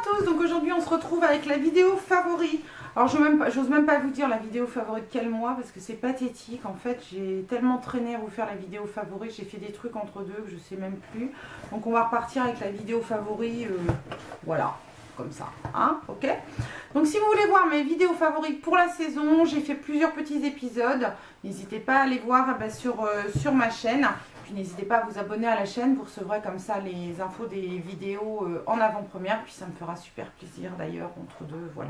tous, donc aujourd'hui on se retrouve avec la vidéo favori. Alors j'ose même pas vous dire la vidéo favori de quel mois parce que c'est pathétique. En fait j'ai tellement traîné à vous faire la vidéo favori, j'ai fait des trucs entre deux que je sais même plus. Donc on va repartir avec la vidéo favori, voilà, comme ça, hein, ok. Donc si vous voulez voir mes vidéos favorites pour la saison, j'ai fait plusieurs petits épisodes. N'hésitez pas à aller voir sur ma chaîne. Puis n'hésitez pas à vous abonner à la chaîne, vous recevrez comme ça les infos des vidéos en avant-première. Puis ça me fera super plaisir d'ailleurs entre deux, voilà.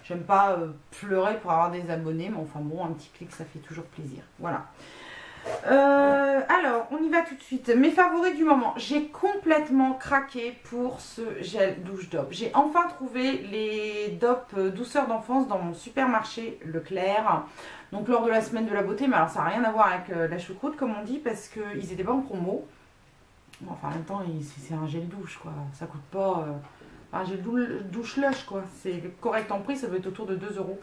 J'aime pas pleurer pour avoir des abonnés, mais enfin bon, un petit clic ça fait toujours plaisir, voilà. Alors, on y va tout de suite. Mes favoris du moment. J'ai complètement craqué pour ce gel douche DOP. J'ai enfin trouvé les DOP douceur d'enfance dans mon supermarché Leclerc. Donc lors de la semaine de la beauté. Mais alors ça n'a rien à voir avec la choucroute comme on dit. Parce qu'ils n'étaient pas en promo. Bon, enfin en même temps c'est un gel douche quoi. Ça coûte pas un gel douche lush quoi. C'est correct en prix. Ça doit être autour de 2 €.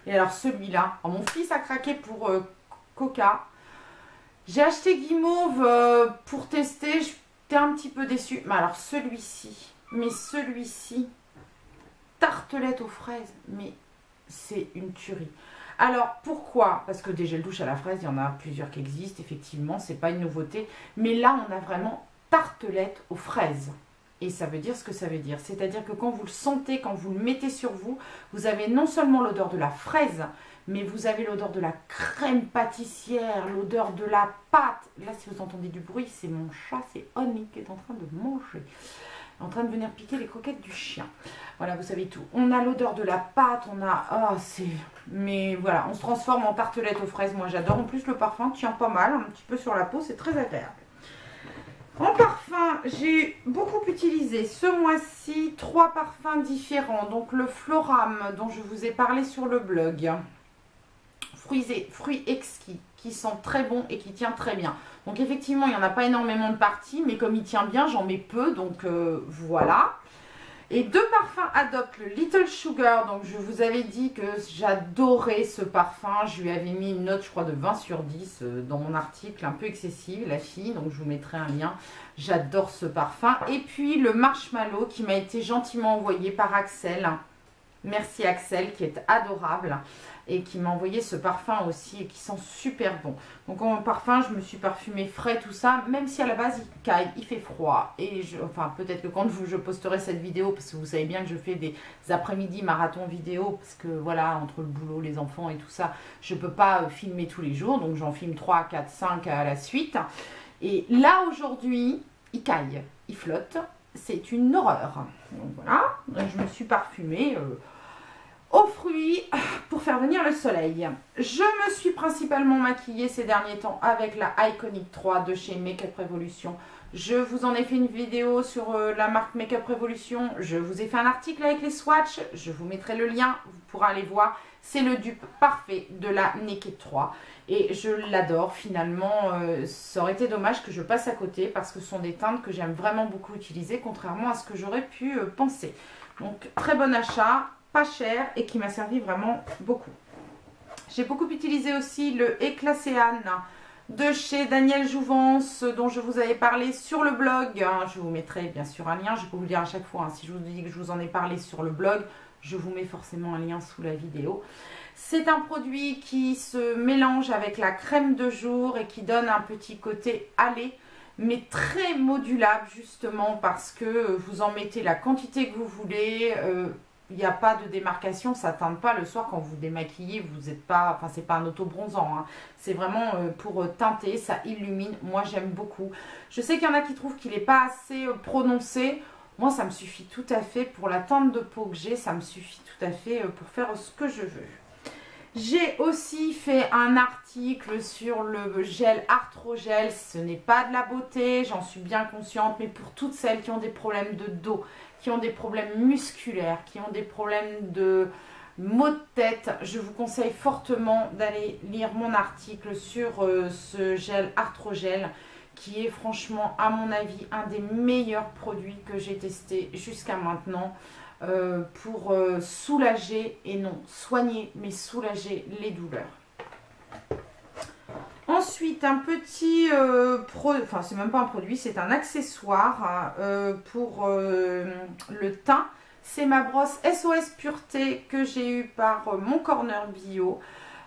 Et alors celui-là. Mon fils a craqué pour... Coca. J'ai acheté Guimauve pour tester. J'étais un petit peu déçue. Mais alors celui-ci, tartelette aux fraises, mais c'est une tuerie. Alors pourquoi? Parce que des gels douche à la fraise, il y en a plusieurs qui existent, effectivement, c'est pas une nouveauté. Mais là, on a vraiment tartelette aux fraises. Et ça veut dire ce que ça veut dire. C'est-à-dire que quand vous le sentez, quand vous le mettez sur vous, vous avez non seulement l'odeur de la fraise, mais vous avez l'odeur de la crème pâtissière, l'odeur de la pâte. Là, si vous entendez du bruit, c'est mon chat, c'est Honey qui est en train de manger. En train de venir piquer les croquettes du chien. Voilà, vous savez tout. On a l'odeur de la pâte, on a... Oh, c'est... Mais voilà, on se transforme en tartelette aux fraises. Moi, j'adore. En plus, le parfum tient pas mal, un petit peu sur la peau. C'est très agréable. En parfum, j'ai beaucoup utilisé ce mois-ci 3 parfums différents. Donc, le Floram, dont je vous ai parlé sur le blog. Fruits exquis qui sont très bons et qui tient très bien. Donc effectivement il n'y en a pas énormément de parties, mais comme il tient bien j'en mets peu, donc voilà. Et 2 parfums Adopt, le Little Sugar. Donc je vous avais dit que j'adorais ce parfum, je lui avais mis une note je crois de 20 sur 10 dans mon article, un peu excessive la fille, donc je vous mettrai un lien. J'adore ce parfum. Et puis le Marshmallow qui m'a été gentiment envoyé par Axel. Merci Axel qui est adorable et qui m'a envoyé ce parfum aussi et qui sent super bon. Donc en parfum je me suis parfumée frais tout ça, même si à la base il caille, il fait froid. Et enfin peut-être que quand je posterai cette vidéo, parce que vous savez bien que je fais des après-midi marathon vidéo, parce que voilà entre le boulot, les enfants et tout ça, je peux pas filmer tous les jours, donc j'en filme 3, 4, 5 à la suite. Et là aujourd'hui il caille, il flotte, c'est une horreur. Donc voilà, je me suis parfumée aux fruits pour faire venir le soleil. Je me suis principalement maquillée ces derniers temps avec la Iconic 3 de chez Make Up Revolution. Je vous en ai fait une vidéo sur la marque Make Up Revolution. Je vous ai fait un article avec les swatchs. Je vous mettrai le lien, vous pourrez aller voir. C'est le dupe parfait de la Naked 3. Et je l'adore finalement. Ça aurait été dommage que je passe à côté parce que ce sont des teintes que j'aime vraiment beaucoup utiliser, contrairement à ce que j'aurais pu penser. Donc très bon achat, pas cher et qui m'a servi vraiment beaucoup. J'ai beaucoup utilisé aussi le Éclat-Céane de chez Daniel Jouvence dont je vous avais parlé sur le blog. Je vous mettrai bien sûr un lien, je peux vous le dire à chaque fois. Si je vous dis que je vous en ai parlé sur le blog, je vous mets forcément un lien sous la vidéo. C'est un produit qui se mélange avec la crème de jour et qui donne un petit côté allé, mais très modulable justement parce que vous en mettez la quantité que vous voulez. Il n'y a pas de démarcation, ça ne teinte pas le soir quand vous démaquillez, vous n'êtes pas, enfin c'est pas un auto-bronzant, hein. C'est vraiment pour teinter, ça illumine, moi j'aime beaucoup. Je sais qu'il y en a qui trouvent qu'il n'est pas assez prononcé, moi ça me suffit tout à fait pour la teinte de peau que j'ai, ça me suffit tout à fait pour faire ce que je veux. J'ai aussi fait un article sur le gel Arthrogel, ce n'est pas de la beauté, j'en suis bien consciente, mais pour toutes celles qui ont des problèmes de dos, qui ont des problèmes musculaires, qui ont des problèmes de maux de tête, je vous conseille fortement d'aller lire mon article sur ce gel Arthrogel qui est franchement à mon avis un des meilleurs produits que j'ai testé jusqu'à maintenant pour soulager et non soigner mais soulager les douleurs. Ensuite, Ensuite, un petit enfin c'est même pas un produit, c'est un accessoire pour le teint. C'est ma brosse SOS Pureté que j'ai eue par Mon Corner Bio.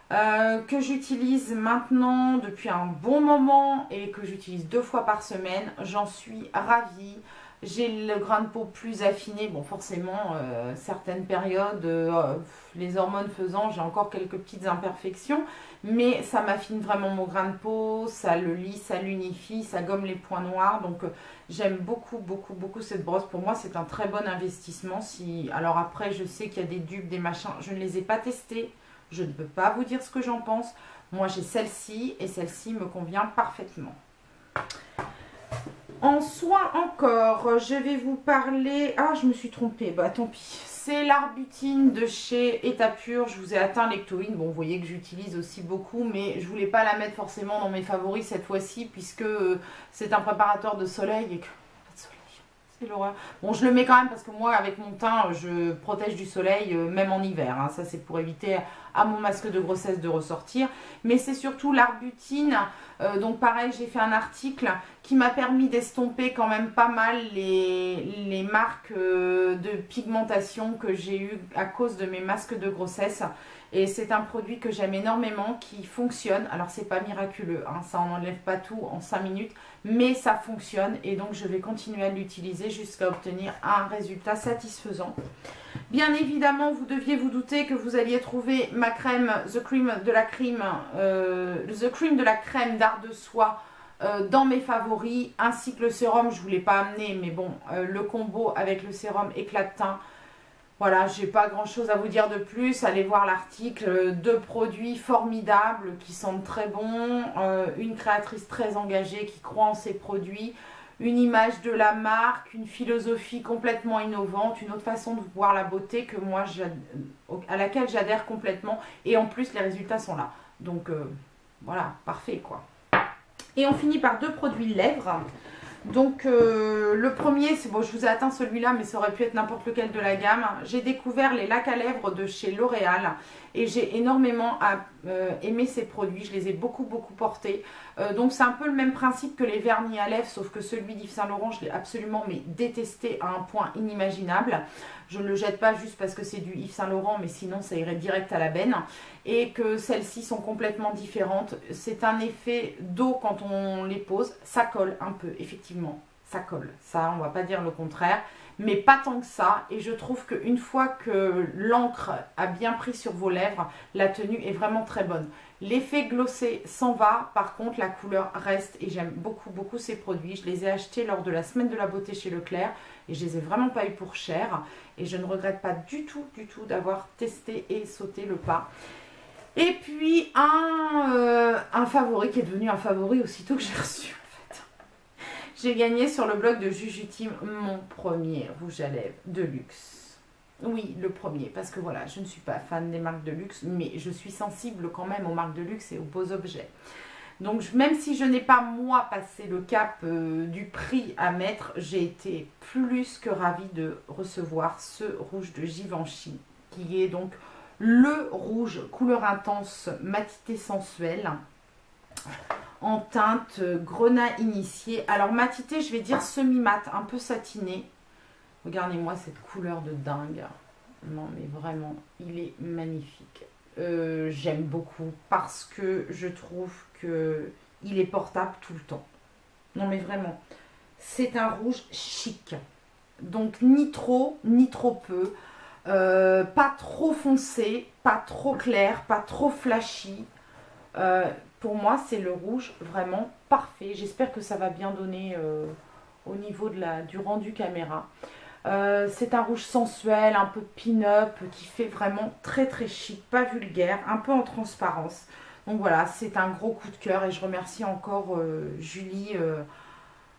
Que j'utilise maintenant depuis un bon moment et que j'utilise 2 fois par semaine. J'en suis ravie. J'ai le grain de peau plus affiné. Bon, forcément, certaines périodes, les hormones faisant, j'ai encore quelques petites imperfections. Mais ça m'affine vraiment mon grain de peau, ça le lisse, ça l'unifie, ça gomme les points noirs. Donc, j'aime beaucoup, beaucoup, beaucoup cette brosse. Pour moi, c'est un très bon investissement. Alors après, je sais qu'il y a des dupes, des machins. Je ne les ai pas testés. Je ne peux pas vous dire ce que j'en pense. Moi, j'ai celle-ci et celle-ci me convient parfaitement. En soins encore, je vais vous parler... Ah, je me suis trompée. Bah, tant pis. C'est l'Arbutine de chez Etapure. Je vous ai atteint l'Ectoine. Bon, vous voyez que j'utilise aussi beaucoup, mais je ne voulais pas la mettre forcément dans mes favoris cette fois-ci, puisque c'est un préparateur de soleil et que... C'est l'horreur. Bon, je le mets quand même parce que moi, avec mon teint, je protège du soleil, même en hiver. Hein. Ça, c'est pour éviter à mon masque de grossesse de ressortir. Mais c'est surtout l'Arbutine. Donc, pareil, j'ai fait un article qui m'a permis d'estomper quand même pas mal les marques de pigmentation que j'ai eues à cause de mes masques de grossesse. Et c'est un produit que j'aime énormément, qui fonctionne. Alors, c'est pas miraculeux, hein, ça n'enlève pas tout en 5 minutes, mais ça fonctionne. Et donc, je vais continuer à l'utiliser jusqu'à obtenir un résultat satisfaisant. Bien évidemment, vous deviez vous douter que vous alliez trouver ma crème, The Cream de la crème d'Art de Soie dans mes favoris, ainsi que le sérum. Je ne vous l'ai pas amené, mais bon, le combo avec le sérum éclat de teint. Voilà, j'ai pas grand chose à vous dire de plus. Allez voir l'article. 2 produits formidables qui sentent très bon. Une créatrice très engagée qui croit en ses produits. Une image de la marque, une philosophie complètement innovante, une autre façon de voir la beauté que moi, à laquelle j'adhère complètement. Et en plus, les résultats sont là. Donc, voilà, parfait quoi. Et on finit par 2 produits lèvres. Donc le premier, c'est bon, je vous ai atteint celui-là, mais ça aurait pu être n'importe lequel de la gamme. J'ai découvert les lacs à lèvres de chez L'Oréal et j'ai énormément aimé ces produits. Je les ai beaucoup portés. Donc c'est un peu le même principe que les vernis à lèvres, sauf que celui d'Yves Saint Laurent, je l'ai absolument détesté à un point inimaginable. Je ne le jette pas juste parce que c'est du Yves Saint Laurent, mais sinon ça irait direct à la benne. Et que celles-ci sont complètement différentes. C'est un effet d'eau quand on les pose. Ça colle un peu, effectivement. Ça colle. Ça, on ne va pas dire le contraire. Mais pas tant que ça. Et je trouve qu'une fois que l'encre a bien pris sur vos lèvres, la tenue est vraiment très bonne. L'effet glossé s'en va. Par contre, la couleur reste. Et j'aime beaucoup ces produits. Je les ai achetés lors de la semaine de la beauté chez Leclerc. Et je les ai vraiment pas eu pour cher. Et je ne regrette pas du tout d'avoir testé et sauté le pas. Et puis un favori qui est devenu un favori aussitôt que j'ai reçu en fait. J'ai gagné sur le blog de Jujutime mon premier rouge à lèvres de luxe. Oui, le premier, parce que voilà, je ne suis pas fan des marques de luxe, mais je suis sensible quand même aux marques de luxe et aux beaux objets. Donc même si je n'ai pas moi passé le cap du prix à mettre, j'ai été plus que ravie de recevoir ce rouge de Givenchy, qui est donc le rouge couleur intense matité sensuelle en teinte grenat initié. Alors matité, je vais dire semi-mat, un peu satiné. Regardez-moi cette couleur de dingue. Non mais vraiment, il est magnifique. J'aime beaucoup parce que je trouve que il est portable tout le temps. Non mais vraiment, c'est un rouge chic. Donc ni trop peu. Pas trop foncé, pas trop clair, pas trop flashy. Pour moi, c'est le rouge vraiment parfait. J'espère que ça va bien donner au niveau du rendu caméra. C'est un rouge sensuel, un peu pin-up, qui fait vraiment très chic, pas vulgaire, un peu en transparence. Donc voilà, c'est un gros coup de cœur et je remercie encore Julie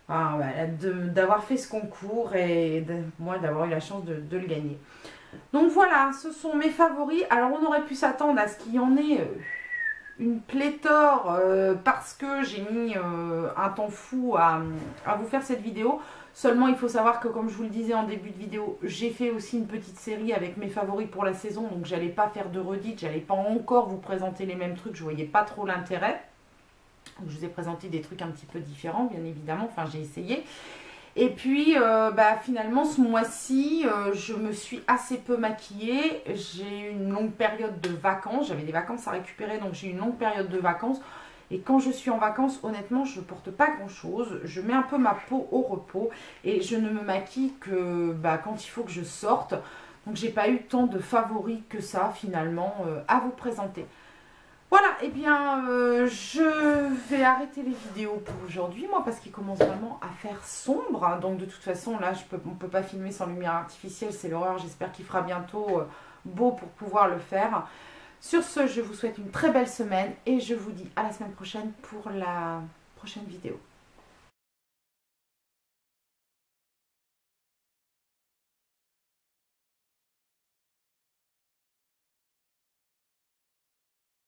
d'avoir fait ce concours et moi d'avoir eu la chance de le gagner. Donc voilà, ce sont mes favoris. Alors on aurait pu s'attendre à ce qu'il y en ait une pléthore parce que j'ai mis un temps fou à vous faire cette vidéo. Seulement il faut savoir que comme je vous le disais en début de vidéo, j'ai fait aussi une petite série avec mes favoris pour la saison. Donc j'allais pas faire de redite, j'allais pas encore vous présenter les mêmes trucs, je voyais pas trop l'intérêt. Donc, je vous ai présenté des trucs un petit peu différents, bien évidemment. Enfin, j'ai essayé. Et puis, finalement, ce mois-ci, je me suis assez peu maquillée. J'ai eu une longue période de vacances. J'avais des vacances à récupérer, donc j'ai eu une longue période de vacances. Et quand je suis en vacances, honnêtement, je ne porte pas grand-chose. Je mets un peu ma peau au repos. Et je ne me maquille que quand il faut que je sorte. Donc, j'ai pas eu tant de favoris que ça, finalement, à vous présenter. Voilà, et bien, je vais arrêter les vidéos pour aujourd'hui, moi, parce qu'il commence vraiment à faire sombre. Hein. Donc, de toute façon, là, on ne peut pas filmer sans lumière artificielle, c'est l'horreur. J'espère qu'il fera bientôt beau pour pouvoir le faire. Sur ce, je vous souhaite une très belle semaine et je vous dis à la semaine prochaine pour la prochaine vidéo.